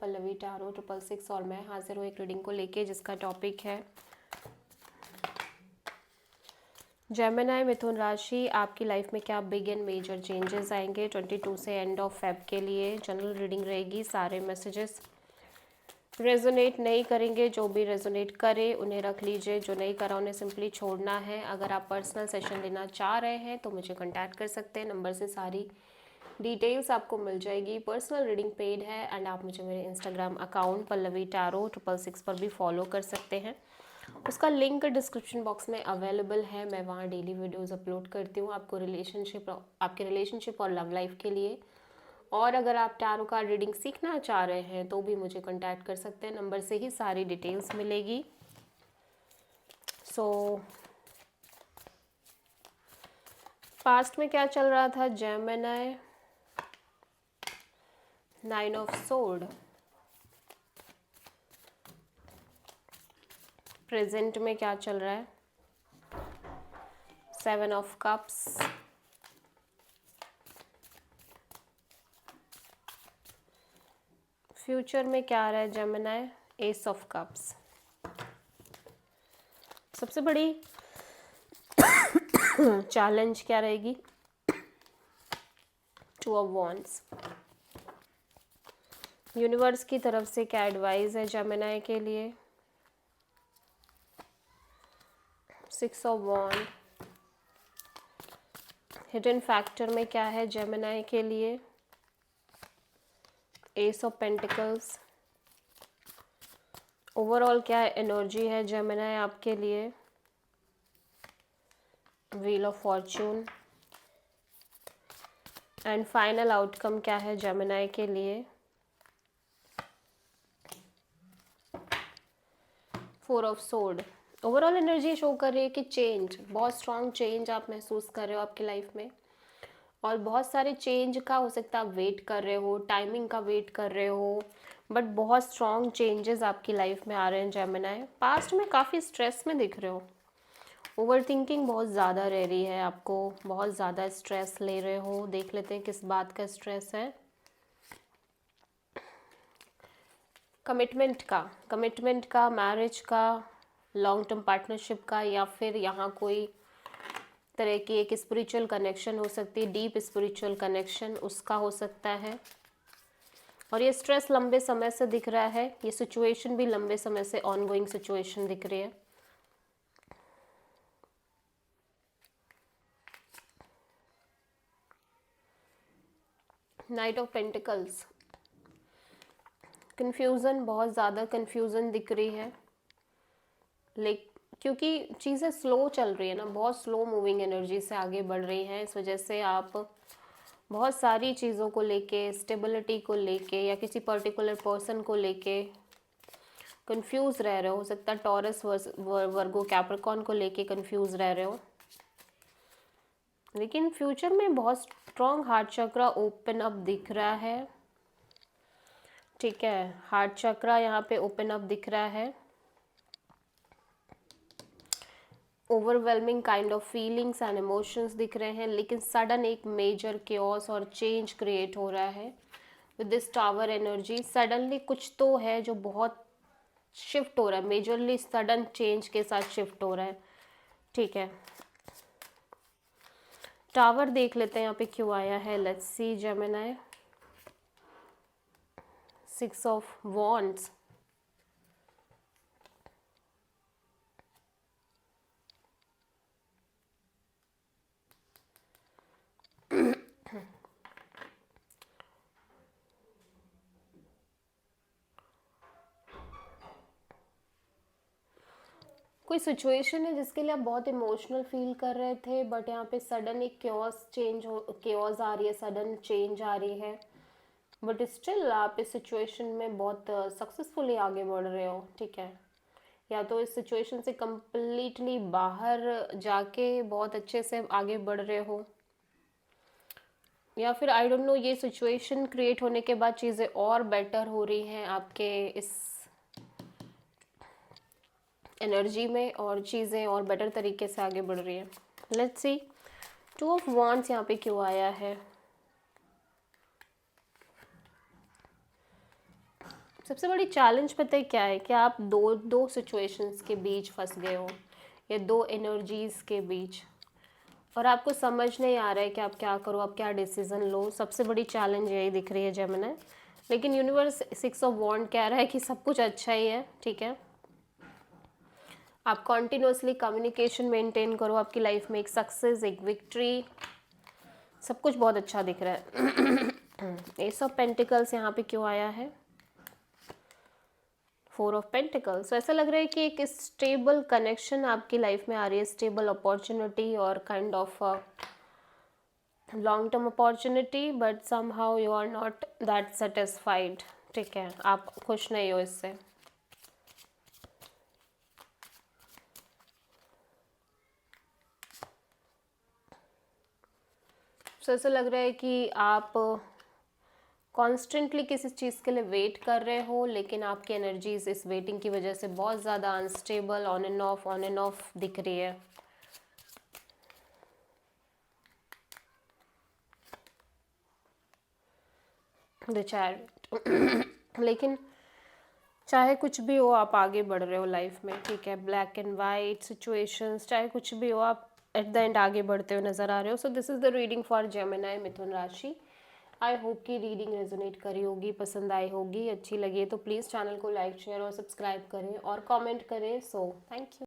Pallavi tarot 666 और मैं हाजिर हूँ एक रीडिंग को लेके जिसका टॉपिक है जेमिनी मिथुन राशि। आपकी लाइफ में क्या बिग एंड मेजर चेंजेस आएंगे 22 से एंड ऑफ फेब के लिए। जनरल रीडिंग रहेगी, सारे मैसेजेस रेजोनेट नहीं करेंगे। जो भी रेजोनेट करे उन्हें रख लीजिए, जो नहीं करा उन्हें सिंपली छोड़ना है। अगर आप पर्सनल सेशन लेना चाह रहे हैं तो मुझे कांटेक्ट कर सकते हैं, नंबर से सारी डिटेल्स आपको मिल जाएगी। पर्सनल रीडिंग पेड है एंड आप मुझे मेरे इंस्टाग्राम अकाउंट पल्लवी टारो 666 पर भी फॉलो कर सकते हैं। उसका लिंक डिस्क्रिप्शन बॉक्स में अवेलेबल है। मैं वहाँ डेली वीडियोस अपलोड करती हूँ आपके रिलेशनशिप और लव लाइफ के लिए। और अगर आप टैरो कार्ड रीडिंग सीखना चाह रहे हैं तो भी मुझे कांटेक्ट कर सकते हैं, नंबर से ही सारी डिटेल्स मिलेगी। पास्ट में क्या चल रहा था जेमिनी। 9 of sword. प्रेजेंट में क्या चल रहा है 7 ऑफ कप्स। फ्यूचर में क्या आ रहा है जेमिनी, एस ऑफ कप्स। सबसे बड़ी चैलेंज क्या रहेगी 2 ऑफ वॉन्ड्स। यूनिवर्स की तरफ से क्या एडवाइस है जेमिनी के लिए 6 ऑफ वॉन्ड। हिडन फैक्टर में क्या है जेमिनी के लिए एस ऑफ पेंटिकल्स। ओवरऑल क्या एनर्जी है जेमिनी आपके लिए wheel of Fortune. And final outcome क्या है जेमिनी के लिए 4 of sword. Overall energy show कर रही है कि चेंज, बहुत स्ट्रॉन्ग चेंज आप महसूस कर रहे हो आपकी लाइफ में। और बहुत सारे चेंज का हो सकता है आप वेट कर रहे हो, टाइमिंग का वेट कर रहे हो, बट बहुत स्ट्रॉन्ग चेंजेस आपकी लाइफ में आ रहे हैं जेमिनी। पास्ट में काफ़ी स्ट्रेस में दिख रहे हो, ओवर थिंकिंग बहुत ज़्यादा रह रही है आपको, बहुत ज़्यादा स्ट्रेस ले रहे हो। देख लेते हैं किस बात का स्ट्रेस है। कमिटमेंट का, मैरिज का, लॉन्ग टर्म पार्टनरशिप का, या फिर यहाँ कोई तरह की एक स्पिरिचुअल कनेक्शन हो सकती है, डीप स्पिरिचुअल कनेक्शन उसका हो सकता है। और ये स्ट्रेस लंबे समय से दिख रहा है, ये सिचुएशन भी लंबे समय से ऑनगोइंग सिचुएशन दिख रही है। Night of pentacles. कन्फ्यूज़न, बहुत ज़्यादा कन्फ्यूज़न दिख रही है, लेकिन क्योंकि चीज़ें स्लो चल रही है ना, बहुत स्लो मूविंग एनर्जी से आगे बढ़ रही हैं, इस वजह से आप बहुत सारी चीज़ों को लेके, स्टेबिलिटी को लेके या किसी पर्टिकुलर पर्सन को लेके कंफ्यूज रह रहे हो सकता है टॉरस वर्गो कैप्रिकॉर्न को लेके कंफ्यूज रह रहे हो। लेकिन फ्यूचर में बहुत स्ट्रॉन्ग हार्ट चक्रा ओपन अप दिख रहा है। ठीक है, हार्ट चक्रा यहाँ पे ओपन अप दिख रहा है। Overwhelming kind of feelings and emotions दिख रहे हैं, लेकिन सडन एक मेजर केओस और चेंज क्रिएट हो रहा है with this tower energy. Suddenly कुछ तो है जो बहुत शिफ्ट हो रहा है, मेजरली सडन चेंज के साथ शिफ्ट हो रहा है। ठीक है, टावर देख लेते हैं यहाँ पे क्यों आया है। Let's see Gemini. 6 of wands. कोई सिचुएशन है जिसके लिए आप बहुत इमोशनल फील कर रहे थे, बट यहाँ पे सडन एक केओस आ रही है, सडन चेंज आ रही है, बट स्टिल आप इस सिचुएशन में बहुत सक्सेसफुली आगे बढ़ रहे हो। ठीक है, या तो इस सिचुएशन से कंप्लीटली बाहर जाके बहुत अच्छे से आगे बढ़ रहे हो, या फिर आई डोंट नो, ये सिचुएशन क्रिएट होने के बाद चीज़ें और बेटर हो रही हैं आपके इस एनर्जी में और चीज़ें और बेटर तरीके से आगे बढ़ रही है। लेट्स सी 2 ऑफ वॉन्ड्स यहाँ पे क्यों आया है। सबसे बड़ी चैलेंज पता है क्या है कि आप दो दो सिचुएशंस के बीच फंस गए हो, या दो एनर्जीज के बीच, और आपको समझ नहीं आ रहा है कि आप क्या करो, आप क्या डिसीजन लो। सबसे बड़ी चैलेंज यही दिख रही है जेमिनी। लेकिन यूनिवर्स 6 ऑफ वॉन्ड कह रहा है कि सब कुछ अच्छा ही है, ठीक है। आप कॉन्टिन्यूसली कम्युनिकेशन मेंटेन करो, आपकी लाइफ में एक सक्सेस, एक विक्ट्री, सब कुछ बहुत अच्छा दिख रहा है। एस ऑफ पेंटिकल्स यहाँ पे क्यों आया है? 4 ऑफ पेंटिकल्स। तो ऐसा लग रहा है कि एक स्टेबल कनेक्शन आपकी लाइफ में आ रही है, स्टेबल अपॉर्चुनिटी और kind of long term opportunity, but somehow you are not that satisfied, ठीक है, आप खुश नहीं हो इससे। तो ऐसा लग रहा है कि आप कॉन्स्टेंटली किसी चीज़ के लिए वेट कर रहे हो, लेकिन आपकी एनर्जीज इस वेटिंग की वजह से बहुत ज़्यादा अनस्टेबल, ऑन एंड ऑफ दिख रही है। The chariot. लेकिन चाहे कुछ भी हो, आप आगे बढ़ रहे हो लाइफ में, ठीक है। ब्लैक एंड वाइट सिचुएशंस, चाहे कुछ भी हो, आप एट द एंड आगे बढ़ते हुए नजर आ रहे हो। So this is the reading for Gemini मिथुन राशि। आई होप कि रीडिंग रेजोनेट करी होगी, पसंद आई होगी, अच्छी लगी है तो प्लीज़ चैनल को लाइक, शेयर और सब्सक्राइब करें और कमेंट करें। So thank you.